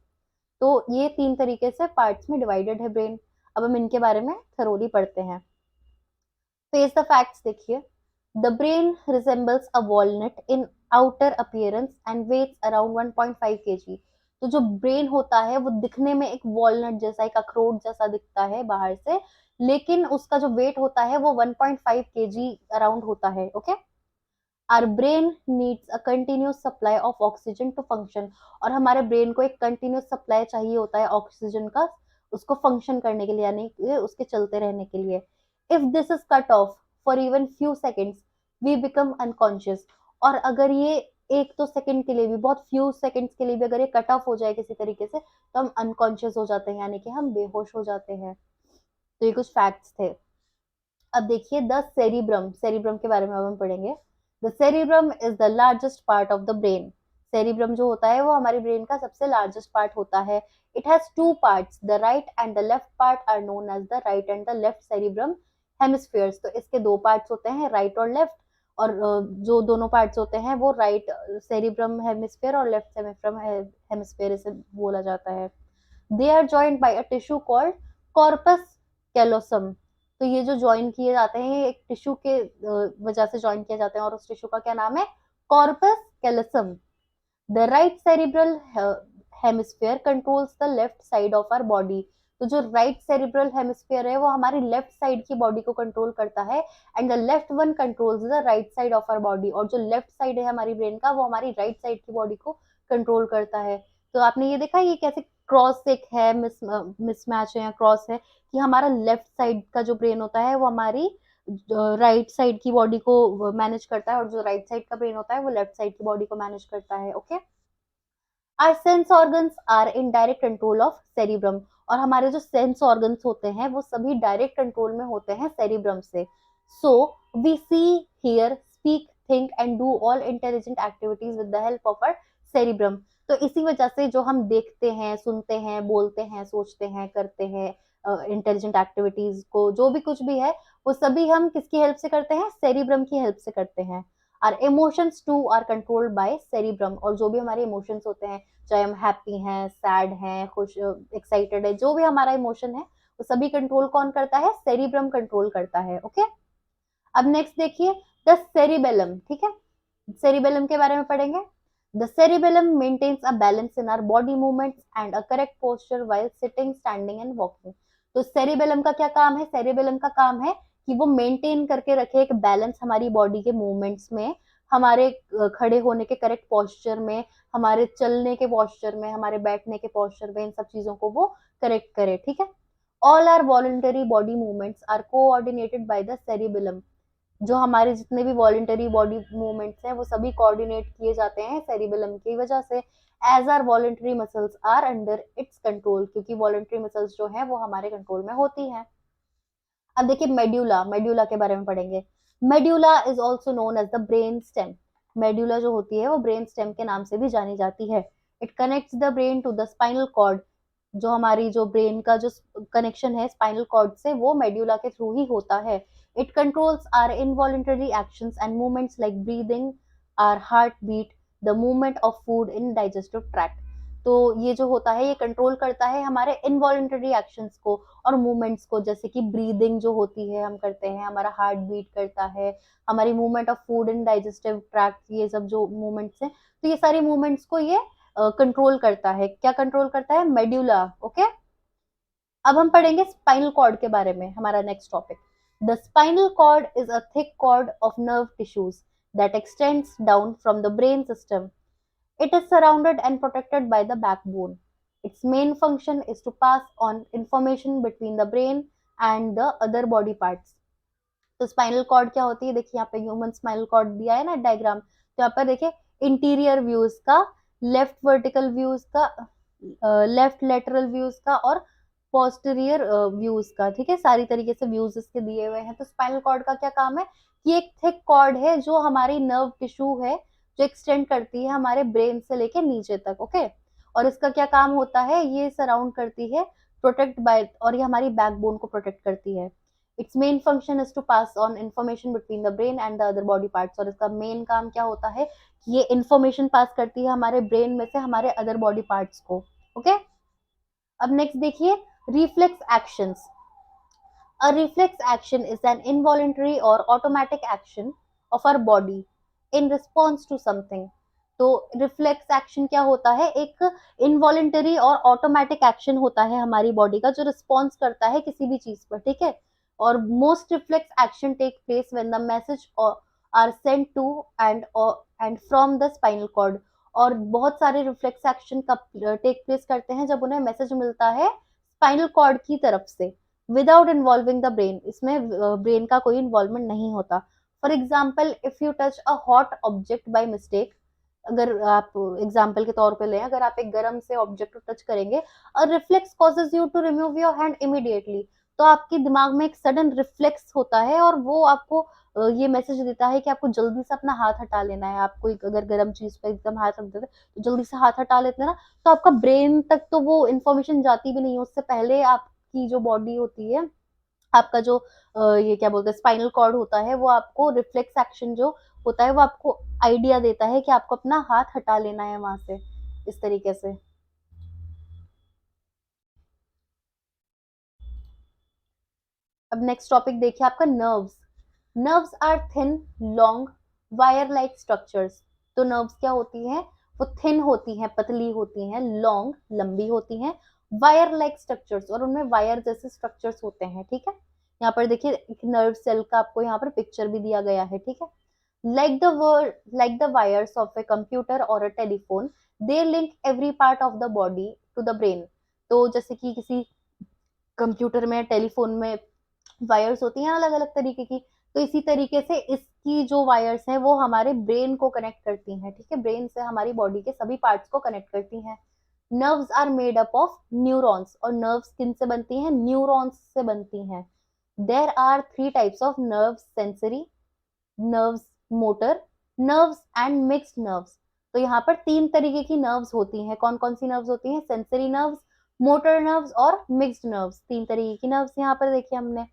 तो ये 3 तरीके से पार्ट्स में डिवाइडेड है ब्रेन। अब हम इनके बारे में थरोली पढ़ते हैं। फेस द फैक्ट्स देखिए। The brain resembles a walnut in outer appearance and weighs around 1.5 kg। तो जो ब्रेन होता है वो दिखने में एक वॉलनट जैसा, एक अखरोट जैसा दिखता है बाहर से, लेकिन उसका जो वेट होता है वो 1.5 kg अराउंड होता है। Okay, our brain needs a continuous supply of oxygen to function. और हमारे ब्रेन को एक कंटिन्यूस सप्लाई चाहिए होता है ऑक्सीजन का, उसको फंक्शन करने के लिए, यानी उसके चलते रहने के लिए। If this is cut off for even few seconds we become unconscious. और अगर ये एक तो सेकंड के लिए भी, बहुत फ्यू सेकंड्स के लिए भी अगर ये कट ऑफ हो जाए किसी तरीके से, तो हम अनकॉन्शियस हो जाते हैं, यानी कि हम बेहोश हो जाते हैं। तो ये कुछ फैक्ट्स थे। अब देखिए द सेरिब्रम, सेरिब्रम के बारे में अब हम पढ़ेंगे। The cerebrum is the largest part of the brain. Cerebrum जो होता है वो हमारी ब्रेन का सबसे लार्जेस्ट पार्ट होता है। It has two parts, the right and the left part are known as the right and the left cerebrum hemispheres. तो इसके दो पार्ट्स होते हैं, राइट और लेफ्ट, और जो दोनों पार्ट्स होते हैं वो राइट सेरिब्रम हेमिस्फीयर और लेफ्ट सेरिब्रम हेमिस्फीयर इसे बोला जाता है। They are joined by a tissue called corpus callosum. तो ये जो ज्वाइन किए जाते हैं ये एक टिश्यू के वजह से ज्वाइन किए जाते हैं, और उस टिश्यू का क्या नाम है? Corpus callosum. The right cerebral hemisphere controls the left side of our body. तो जो राइट सेरिब्रल हेमिस्फीयर है वो हमारी लेफ्ट साइड की बॉडी को कंट्रोल करता है, and the left one controls the right side of our body. और जो लेफ्ट साइड है हमारी ब्रेन का वो हमारी राइट साइड की बॉडी को कंट्रोल करता है। तो आपने ये देखा ये कैसे क्रॉस एक है, मिसमैच है या क्रॉस है, कि हमारा लेफ्ट साइड का जो ब्रेन होता है वो हमारी राइट साइड की बॉडी को मैनेज करता है, और जो राइट साइड का ब्रेन होता है वो लेफ्ट साइड की बॉडी को मैनेज करता है। Okay, our sense organs are in direct control of cerebrum. और हमारे जो सेंस ऑर्गन्स होते हैं वो सभी डायरेक्ट कंट्रोल में होते हैं सेरिब्रम से। So we see, hear, speak, think and do all intelligent activities with the help of our cerebrum. तो इसी वजह से जो हम देखते हैं, सुनते हैं, बोलते हैं, सोचते हैं, करते हैं, इंटेलिजेंट एक्टिविटीज को, जो भी कुछ भी है वो सभी हम किसकी हेल्प से करते हैं? सेरिब्रम की हेल्प से करते हैं। Our emotions too are controlled by cerebrum. और जो भी हमारे इमोशंस होते हैं, चाहे हम हैप्पी हैं, सैड हैं, खुश, एक्साइटेड है, जो भी हमारा इमोशन है वो सभी कंट्रोल कौन करता है? सेरिब्रम कंट्रोल करता है। ओके, अब नेक्स्ट देखिए द सेरिबेलम। ठीक है, सेरिबेलम के बारे में पढ़ेंगे। The cerebellum maintains a balance in our body movements and a correct posture while sitting, standing and walking. तो सेरिबेलम का क्या काम है? सेरिबेलम का काम है कि वो मेंटेन करके रखे एक बैलेंस हमारी बॉडी के मूवमेंट्स में, हमारे खड़े होने के करेक्ट पोस्चर में, हमारे चलने के पोस्चर में, हमारे बैठने के पोस्चर में, इन सब चीजों को वो करेक्ट करे। ठीक है, all our voluntary body movements are coordinated by the cerebellum. जो हमारे जितने भी वॉलंटरी बॉडी मूवमेंट्स हैं वो सभी कोऑर्डिनेट किए जाते हैं सेरिबेलम की वजह से। As our voluntary muscles are under its control, क्योंकि वॉलंटरी मसल्स जो है वो हमारे कंट्रोल में होती हैं। अब देखिए मेड्यूला, मेड्यूला के बारे में पढ़ेंगे। Medulla is also known as the brain stem. Medulla जो होती है वो ब्रेन स्टेम के नाम से भी जानी जाती है। It connects the brain to the spinal cord. जो हमारी जो ब्रेन का जो कनेक्शन है स्पाइनल कॉर्ड से वो मेड्यूला के थ्रू ही होता है। It controls our involuntary actions and movements like breathing, our heart beat, the movement of food in digestive tract. तो ये जो होता है ये कंट्रोल करता है हमारे इनवॉलंटरी एक्शंस को और मूवमेंट्स को, जैसे कि ब्रीदिंग जो होती है हम करते हैं, हमारा हार्ट बीट करता है, हमारी movement of food in digestive tract, ये सब जो मूवमेंट्स हैं, तो ये सारी मूवमेंट्स को ये कंट्रोल करता है। क्या कंट्रोल करता है? मेड्यूला। ओके, अब हम पढ़ेंगे स्पाइनल कॉर्ड के बारे में, हमारा next topic. The spinal cord is a thick cord of nerve tissues that extends down from the brain system. It is surrounded and protected by the backbone. Its main function is to pass on information between the brain and the other body parts. तो spinal cord क्या होती है? देखिए यहाँ पे human spinal cord दिया है ना डायग्राम, तो यहाँ पर देखिए इंटीरियर व्यूज का, लेफ्ट वर्टिकल व्यूज का, लेफ्ट लेटरल व्यूज का और पोस्टीरियर व्यूज का। ठीक है, सारी तरीके से व्यूज इसके दिए हुए हैं। तो स्पाइनल कॉर्ड का क्या काम है कि एक थिक कॉर्ड है जो हमारी नर्व टिश्यू है, जो एक्सटेंड करती है हमारे ब्रेन से लेके नीचे तक। ओके, और इसका क्या काम होता है? ये सराउंड करती है, प्रोटेक्ट बाय, और ये हमारी बैकबोन को प्रोटेक्ट करती है। Its main function is to pass on information between the brain and the other body parts. और इसका मेन काम क्या होता है कि ये इन्फॉर्मेशन पास करती है हमारे ब्रेन में से हमारे अदर बॉडी पार्ट्स को। ओके, अब नेक्स्ट देखिए reflex actions. A reflex action is an involuntary or automatic action of our body in response to something. तो रिफ्लेक्स एक्शन क्या होता है? एक इनवॉलेंटरी और ऑटोमेटिक एक्शन होता है हमारी बॉडी का जो रिस्पॉन्स करता है किसी भी चीज पर। ठीक है, और most reflex action take place when the message are sent to and from the spinal cord. और बहुत सारे रिफ्लेक्स एक्शन कब टेक प्लेस करते हैं? जब उन्हें मैसेज मिलता है स्पाइनल कॉर्ड की तरफ से, विदाउट इन्वॉल्विंग द ब्रेन। इसमें ब्रेन का कोई इन्वॉल्वमेंट नहीं होता। For example, if you touch a hot object by mistake, अगर आप एग्जाम्पल के तौर पे लें, अगर आप एक गर्म से ऑब्जेक्ट को टच करेंगे, और reflex causes you to remove your hand immediately, तो आपके दिमाग में एक सडन रिफ्लेक्स होता है और वो आपको ये मैसेज देता है कि आपको जल्दी से अपना हाथ हटा लेना है। आप कोई अगर गर्म चीज पे एकदम हाथ रख देते तो जल्दी से हाथ हटा लेते हैं ना, तो आपका ब्रेन तक तो वो इन्फॉर्मेशन जाती भी नहीं है, उससे पहले आपकी जो बॉडी होती है, आपका जो ये क्या बोलते हैं स्पाइनल कॉर्ड होता है, वो आपको रिफ्लेक्स एक्शन जो होता है वो आपको आइडिया देता है कि आपको अपना हाथ हटा लेना है वहां से, इस तरीके से। अब नेक्स्ट टॉपिक देखिए आपका nerves. Nerves are thin, long, wire like structures. तो नर्व्स क्या होती हैं, वो थिन होती हैं, पतली होती हैं, लॉन्ग लंबी होती हैं, वायर लाइक स्ट्रक्चर्स और उनमें वायर जैसे स्ट्रक्चर्स होते हैं, ठीक है। यहाँ पर देखिए एक नर्व सेल का आपको यहाँ पर पिक्चर भी दिया गया है, ठीक है। Like the word, like the wires of a computer or a telephone, they link every part of the body to the brain। तो जैसे कि किसी कंप्यूटर में, टेलीफोन में वायर्स होती हैं अलग अलग तरीके की, तो इसी तरीके से इसकी जो वायर्स हैं वो हमारे ब्रेन को कनेक्ट करती हैं, ठीक है। ब्रेन से हमारी बॉडी के सभी पार्ट्स को कनेक्ट करती हैं। Nerves are made up of neurons, और नर्व्स किन से बनती हैं, न्यूरॉन्स से बनती हैं। There are three types of nerves, sensory nerves, motor nerves and mixed nerves. तो यहाँ पर तीन तरीके की नर्व्स होती हैं। कौन कौन सी नर्व्स होती हैं, सेंसरी नर्व्स, मोटर नर्व्स और मिक्स्ड नर्व्स। तीन तरीके की नर्व्स यहाँ पर देखिए हमने।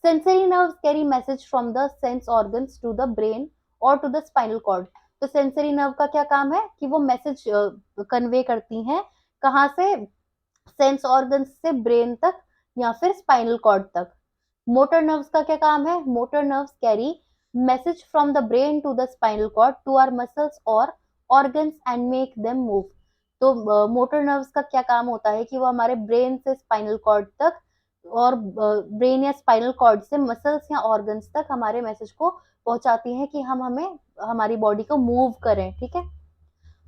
Sensory nerves carry message from the sense organs to the brain और टू द स्पाइनल कॉर्ड। तो सेंसरी नर्व का क्या काम है कि वो मैसेज कन्वे करती हैं, कहाँ से, सेंस ऑर्गन्स से ब्रेन तक या फिर स्पाइनल कॉर्ड तक। मोटर नर्व्स का क्या काम है, motor nerves carry message from the brain to the spinal cord to our muscles और organs and make them move. तो मोटर नर्व्स का क्या काम होता है कि वो हमारे ब्रेन से स्पाइनल कॉर्ड तक और ब्रेन या स्पाइनल कॉर्ड से मसल्स या ऑर्गन्स तक हमारे मैसेज को पहुंचाती हैं कि हम हमें हमारी बॉडी को मूव करें, ठीक है।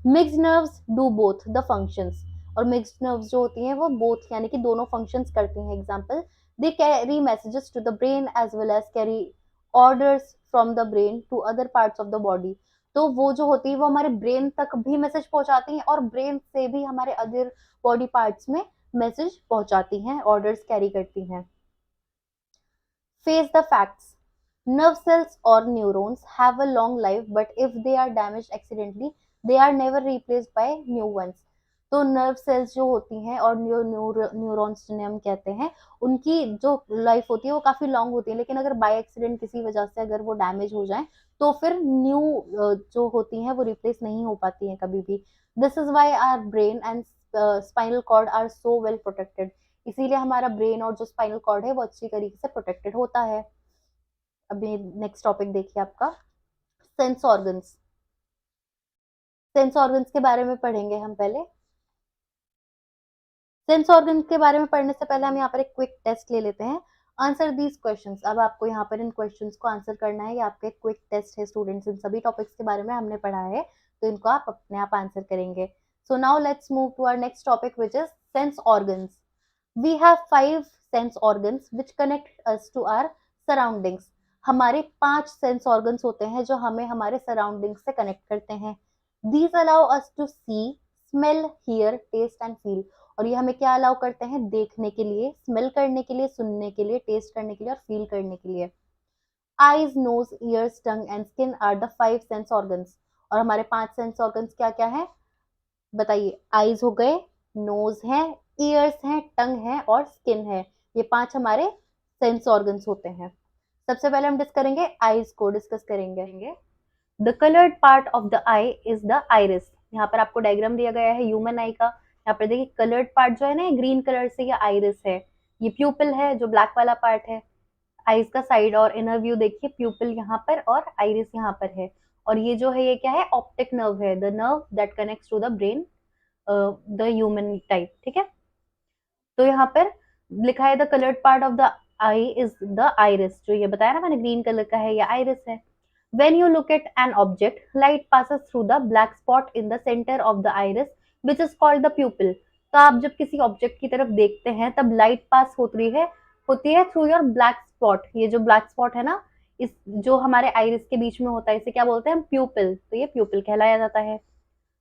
Mixed nerves do both the functions, और मिक्स्ड नर्व्स जो होती हैं वो बोथ यानी कि दोनों फंक्शंस करती हैं। Example, they carry messages to the brain as well as carry orders from the brain to other parts of the body. तो वो जो होती है वो हमारे ब्रेन तक भी मैसेज पहुंचाती हैं और ब्रेन से भी हमारे अदर बॉडी पार्ट्स में मैसेज पहुंचाती हैं, ऑर्डर्स कैरी करती हैं। Face the facts. Nerve cells or neurons have a long life, but if they are damaged accidentally, they are never replaced by new ones. तो nerve cells जो होती हैं और न्यूरॉन्स जिन्हें हम कहते हैं, उनकी जो लाइफ होती है वो काफी लॉन्ग होती है, लेकिन अगर बाय एक्सीडेंट किसी वजह से अगर वो डैमेज हो जाए तो फिर न्यू जो होती हैं वो रिप्लेस नहीं हो पाती हैं कभी भी। This is why our brain and spinal cord are so well protected. इसीलिए हमारा ब्रेन और जो स्पाइनल कॉर्ड है वो अच्छी तरीके से प्रोटेक्टेड होता है। अभी नेक्स्ट टॉपिक देखिए आपका सेंस ऑर्गन्स। सेंस ऑर्गन्स के बारे में पढ़ेंगे हम पहले। सेंस ऑर्गन के बारे में पढ़ने से पहले हम यहाँ पर एक क्विक टेस्ट ले लेते हैं। Answer these questions. अब आपको यहाँ पर इन क्वेश्चंस को आंसर करना है, ये आपका एक क्विक टेस्ट है स्टूडेंट्स। इन सभी टॉपिक्स के बारे में हमने पढ़ा है, तो इनको आप अपने आप आंसर करेंगे। So now let's move to our next topic which is sense organs. We have 5 sense organs which connect us to our surroundings। हमारे 5 सेंस ऑर्गन्स होते हैं जो हमें हमारे सराउंडिंग से कनेक्ट करते हैं। These allow us to see, smell, hear, taste and feel। और ये हमें क्या अलाउ करते हैं, देखने के लिए, स्मेल करने के लिए, सुनने के लिए, टेस्ट करने के लिए और फील करने के लिए। Eyes, nose, ears, tongue and skin are the 5 sense organs. और हमारे 5 सेंस ऑर्गन्स क्या क्या है बताइए। आईज हो गए, नोज है, ईयर्स हैं, टंग है और स्किन है। ये 5 हमारे सेंस ऑर्गन्स होते हैं। सबसे पहले हम डिस्कस करेंगे। The coloured part of the eye is the iris. यहाँ पर आपको डायग्राम दिया गया है ह्यूमन आई का। यहाँ पर देखिए कलर्ड पार्ट जो है ना ग्रीन कलर से, ये आइरिस है। ये प्यूपिल है जो ब्लैक वाला पार्ट है। आईज का साइड और इनर व्यू देखिए, प्यूपिल यहाँ पर और आइरिस यहाँ पर है। और ये जो है ये क्या है, ऑप्टिक नर्व है, the nerve that connects to the brain, the human type, ठीक है। तो यहाँ पर लिखा है the coloured part of the eye is the iris. जो ये बताया ना मैंने ग्रीन कलर का है, ये आइरिस है। When you look at an object, light passes through the black spot in the center of the iris, which is called the pupil। तो आप जब किसी ऑब्जेक्ट की तरफ देखते हैं तब लाइट पास होती है थ्रू योर ब्लैक स्पॉट। ये जो ब्लैक स्पॉट है ना, इस जो हमारे आइरिस के बीच में होता है, इसे क्या बोलते हैं, प्यूपिल। तो ये प्यूपिल कहलाया जाता है।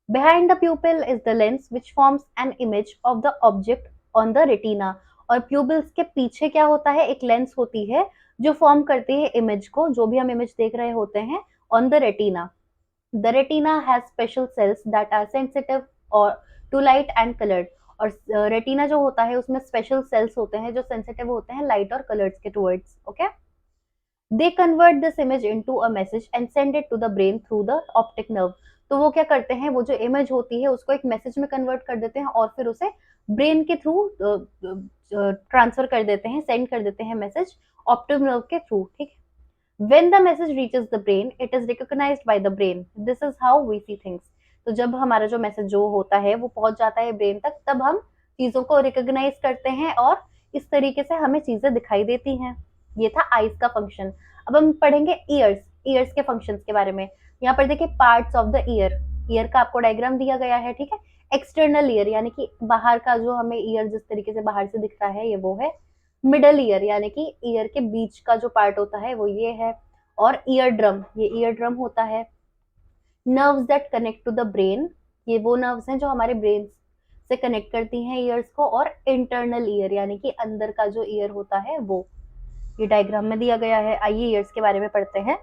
Behind the pupil is the lens which forms an image of the object on the retina। और प्यूपिल्स के पीछे क्या होता है, एक लेंस होती है जो फॉर्म करती है इमेज को, जो भी हम इमेज देख रहे होते हैं, on the retina. The retina has special cells that are sensitive और टू लाइट एंड कलर्ड. और रेटिना जो होता है उसमें स्पेशल सेल्स होते हैं जो सेंसिटिव होते हैं लाइट और कलर्स के towards. Okay, they convert this image into a message and send it to the brain through the optic nerve. तो वो क्या करते हैं, वो जो इमेज होती है उसको एक मैसेज में कन्वर्ट कर देते हैं और फिर उसे ब्रेन के थ्रू ट्रांसफर कर देते हैं, सेंड कर देते हैं मैसेज ऑप्टिक नर्व के थ्रू. ठीक है. When the message reaches the brain, it is recognized by the brain. This is how we see things. तो जब हमारा जो मैसेज जो होता है वो पहुंच जाता है ब्रेन तक, तब हम चीजों को रिकॉग्नाइज करते हैं और इस तरीके से हमें चीजें दिखाई देती हैं. ये था आईज का फंक्शन. अब हम पढ़ेंगे ईयर्स, ईयर्स के फंक्शंस के बारे में. यहाँ पर देखिए parts of the year, year का आपको डायग्राम दिया गया है. ठीक है. एक्सटर्नल ईयर यानी कि बाहर का जो हमें ईयर जिस तरीके से बाहर से दिख रहा है ये वो है. मिडल ईयर यानी कि ईयर के बीच का जो पार्ट होता है वो ये है. और ईयर ड्रम, ये ईयर ड्रम होता है. Nerves that connect to the brain, ये वो नर्व्स हैं जो हमारे ब्रेन से कनेक्ट करती हैं ईयर्स को. और इंटरनल ईयर यानी कि अंदर का जो ईयर होता है वो ये डायग्राम में दिया गया है. आइए ईयर्स के बारे में पढ़ते हैं.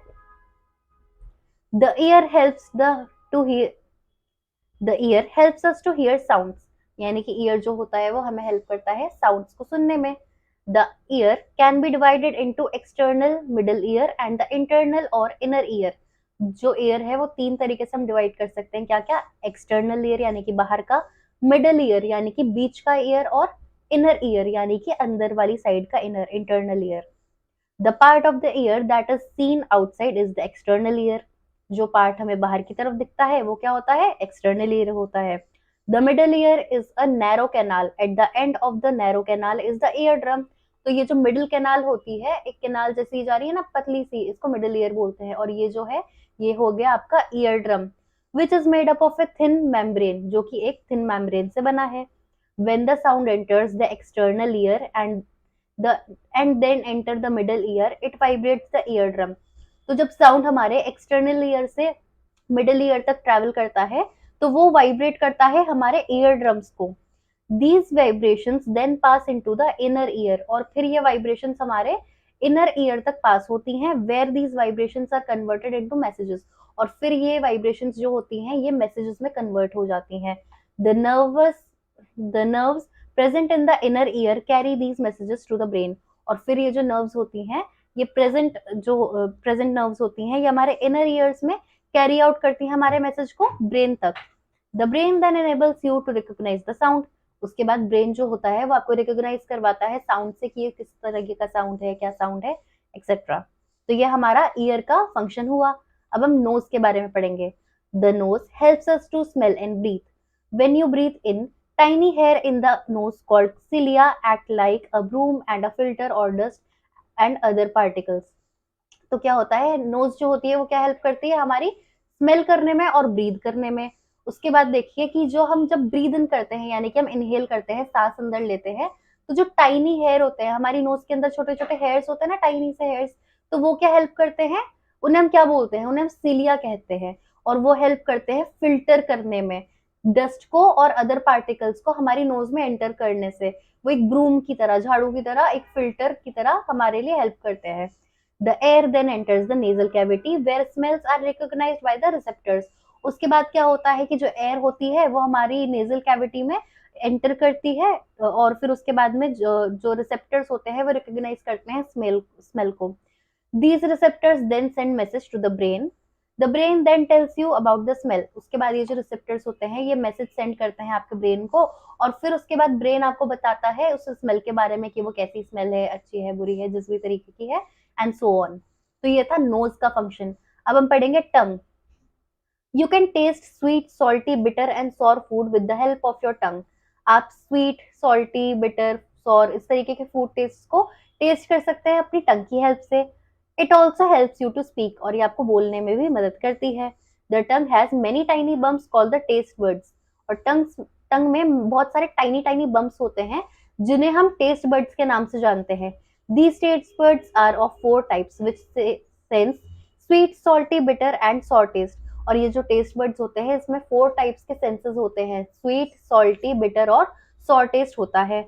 The ear helps the to hear the ear helps us to hear sounds, यानी कि ईयर जो होता है वो हमें हेल्प करता है साउंड्स को सुनने में. The year can be divided into external, middle ear and the internal और इनर ईयर. जो ईयर है वो तीन तरीके से हम डिवाइड कर सकते हैं. क्या क्या? एक्सटर्नल ईयर यानी कि बाहर का, मिडल ईयर यानी कि बीच का ईयर, और इनर ईयर यानी कि अंदर वाली साइड का inner, internal ear. The part of the year that is seen outside is the external ear. जो पार्ट हमें बाहर की तरफ दिखता है वो क्या होता है? एक्सटर्नल ईयर होता है. The middle ear is a narrow canal. At the end of the narrow canal is the ear drum. तो ये जो मिडिल कैनाल होती है, एक कैनाल जैसी जा रही है ना पतली सी, इसको मिडिल ईयर बोलते हैं. और ये जो है ये हो गया आपका ear drum, which is made up of a thin membrane, जो कि एक थिन मेम्ब्रेन से बना है. When the sound enters the external ear and then enter the middle ear, it vibrates the eardrum. तो जब साउंड हमारे एक्सटर्नल ईयर से मिडिल ईयर तक ट्रैवल करता है तो वो वाइब्रेट करता है हमारे ईयर ड्रम्स को. These vibrations then pass into the inner ear, और फिर ये vibrations हमारे inner ear तक पास होती हैं, where these vibrations are converted into messages. और फिर ये vibrations जो होती हैं ये messages में convert हो जाती हैं. The nerves present in the inner ear carry these messages to the brain. और फिर ये जो nerves होती हैं, ये present nerves होती हैं, ये हमारे inner ears में carry out करती हैं हमारे message को brain तक. The brain then enables you to recognize the sound. उसके बाद ब्रेन जो होता है वो आपको रिकॉग्नाइज करवाता है साउंड से कि ये किस तरह का साउंड है, क्या साउंड है, एक्सेट्रा. तो ये हमारा ईयर का फंक्शन हुआ. अब हम नोज के बारे में पढ़ेंगे. The nose helps us to smell and breathe. When you breathe in, tiny hair in the nose called cilia act like a broom and a filter or dust and other particles. तो क्या होता है, knows जो होती है वो क्या help करती है हमारी स्मेल करने में और ब्रीथ करने में. उसके बाद देखिए कि जो हम जब ब्रीद इन करते हैं यानी कि हम इनहेल करते हैं, सांस अंदर लेते हैं, तो जो टाइनी हेयर होते हैं हमारी नोज के अंदर, छोटे छोटे हेयर्स होते हैं ना, टाइनी से हेयर्स, तो वो क्या हेल्प करते हैं, उन्हें हम क्या बोलते हैं, उन्हें हम सीलिया कहते हैं. और वो हेल्प करते हैं फिल्टर करने में डस्ट को और अदर पार्टिकल्स को हमारी नोज में एंटर करने से. वो एक ब्रूम की तरह, झाड़ू की तरह, एक फिल्टर की तरह हमारे लिए हेल्प करते हैं. The air then enters the nasal cavity where smells are recognised by the receptors. उसके बाद क्या होता है कि जो एयर होती है वो हमारी नेजल कैविटी में एंटर करती है और फिर उसके बाद में जो रिसेप्टर्स होते हैं वो रिकॉग्नाइज करते हैं स्मेल को. These receptors then send message to the brain. The brain then tells you about the smell. उसके बाद ये जो रिसेप्टर्स होते हैं ये मैसेज सेंड करते हैं आपके ब्रेन को, और फिर उसके बाद ब्रेन आपको बताता है उस स्मेल के बारे में कि वो कैसी स्मेल है, अच्छी है, बुरी है, जिस भी तरीके की है, एंड सो ऑन. तो ये था नोज का फंक्शन. अब हम पढ़ेंगे टंग. You can taste sweet, salty, bitter and sour food with the help of your tongue. आप sweet, salty, bitter, sour इस तरीके के फूड टेस्ट को टेस्ट कर सकते हैं अपनी टंग की हेल्प से. It also helps you to speak, और ये आपको बोलने में भी मदद करती है. The tongue has many tiny bumps called the taste buds. और टंग में बहुत सारे tiny tiny bumps होते हैं जिन्हें हम taste buds के नाम से जानते हैं. These taste buds are of 4 types which sense sweet, salty, bitter and sour taste. और ये जो टेस्ट बर्ड्स होते हैं इसमें 4 टाइप्स के सेंसेस होते हैं, स्वीट, सॉल्टी, बिटर और सॉर टेस्ट होता है.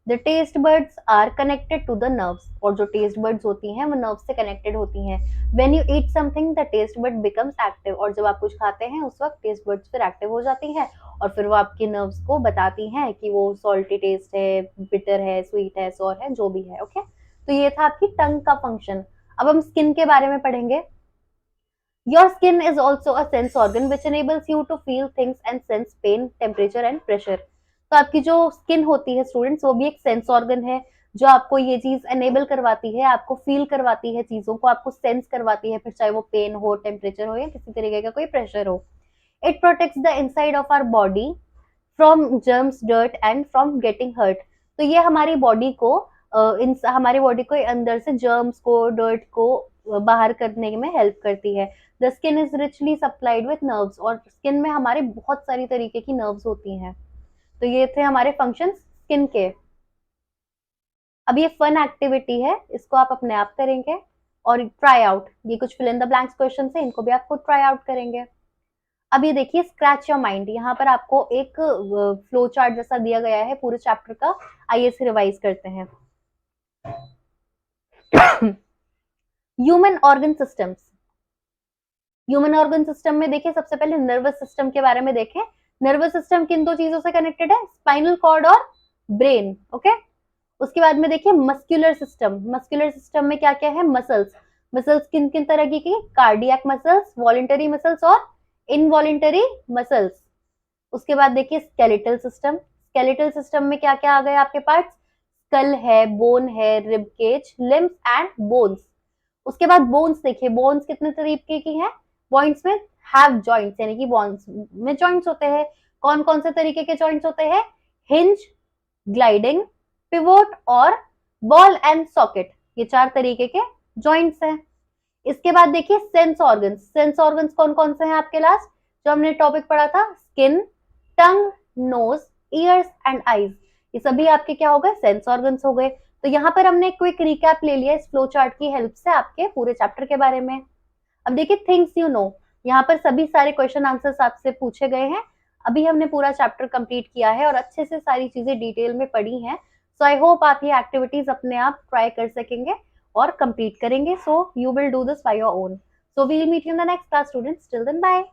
The taste buds are connected to the nerves, और जो टेस्ट बर्ड्स होती हैं वो नर्व से कनेक्टेड होती हैं। When you eat something the taste bud becomes active, और जब आप कुछ खाते हैं उस वक्त टेस्ट बर्ड्स फिर एक्टिव हो जाती हैं और फिर वो आपके नर्व्स को बताती हैं कि वो सॉल्टी टेस्ट है, बिटर है, स्वीट है, सॉर है, जो भी है। ओके, तो ये था आपकी टंग का फंक्शन। अब हम स्किन के बारे में पढ़ेंगे। Your skin is also a sense organ which enables you to feel things and sense pain, temperature and pressure. तो आपकी जो स्किन होती है स्टूडेंट्स, वो भी एक सेंस ऑर्गन है जो आपको ये चीज एनेबल करवाती है, आपको फील करवाती है चीजों को, आपको सेंस करवाती है, फिर चाहे वो पेन हो, टेम्परेचर हो या किसी तरीके का कोई प्रेशर हो। It protects the inside of our body from germs, dirt and from getting hurt. तो ये हमारी बॉडी को हमारी बॉडी को अंदर से जर्म्स को, डर्ट को बाहर करने में हेल्प करती है। The skin is richly supplied with nerves, और स्किन में हमारे बहुत सारी तरीके की नर्व्स होती हैं। तो ये थे हमारे फंक्शंस स्किन के। अब ये फन एक्टिविटी है, इसको आप अपने आप करेंगे और ट्राई आउट, ये कुछ fill in the blanks question है, इनको भी आप खुद ट्राई आउट करेंगे। अब ये देखिए स्क्रैच योर माइंड, यहाँ पर आपको एक फ्लो चार्ट जैसा दिया गया है पूरे चैप्टर का। आइए इसे रिवाइज करते हैं। Human organ systems, human organ system में देखिए सबसे पहले नर्वस सिस्टम के बारे में देखें। नर्वस सिस्टम किन दो चीजों से कनेक्टेड है? स्पाइनल कॉर्ड और ब्रेन। ओके, उसके बाद में देखिए मस्कुलर सिस्टम। मस्कुलर सिस्टम में क्या क्या है? मसल्स। मसल्स किन किन तरह की? कार्डियक मसल्स, वॉलेंटरी मसल्स और इनवॉलेंटरी मसल्स। उसके बाद देखिए स्केलेटल सिस्टम। स्केलेटल सिस्टम में क्या क्या आ गए आपके पार्ट्स? स्कल है, बोन है, rib cage, limbs and bones. उसके बाद बोन्स देखिए, बोन्स कितने तरीके की हैं? बॉइंट्स में हैव जॉइंट्स, यानी कि बोन्स में जॉइंट्स होते हैं। कौन कौन से तरीके के जॉइंट्स होते हैं? हिंज, ग्लाइडिंग, पिवोट और बॉल एंड सॉकेट, ये 4 तरीके के जॉइंट्स हैं। इसके बाद देखिए सेंस ऑर्गन्स। सेंस ऑर्गन्स कौन कौन से हैं आपके लास्ट जो हमने टॉपिक पढ़ा था? Skin, tongue, nose, ears and eyes, ये सभी आपके क्या हो गए? सेंस ऑर्गन्स हो गए। तो यहाँ पर हमने क्विक रिकैप ले लिया इस फ्लो चार्ट की हेल्प से आपके पूरे चैप्टर के बारे में। अब देखिए थिंग्स यू नो, यहाँ पर सभी सारे क्वेश्चन आंसर्स आपसे पूछे गए हैं। अभी हमने पूरा चैप्टर कंप्लीट किया है और अच्छे से सारी चीजें डिटेल में पढ़ी हैं। सो आई होप आप ये एक्टिविटीज अपने आप ट्राई कर सकेंगे और कंप्लीट करेंगे। So you will do this by your own. So we will meet you in the next class students. Till then bye.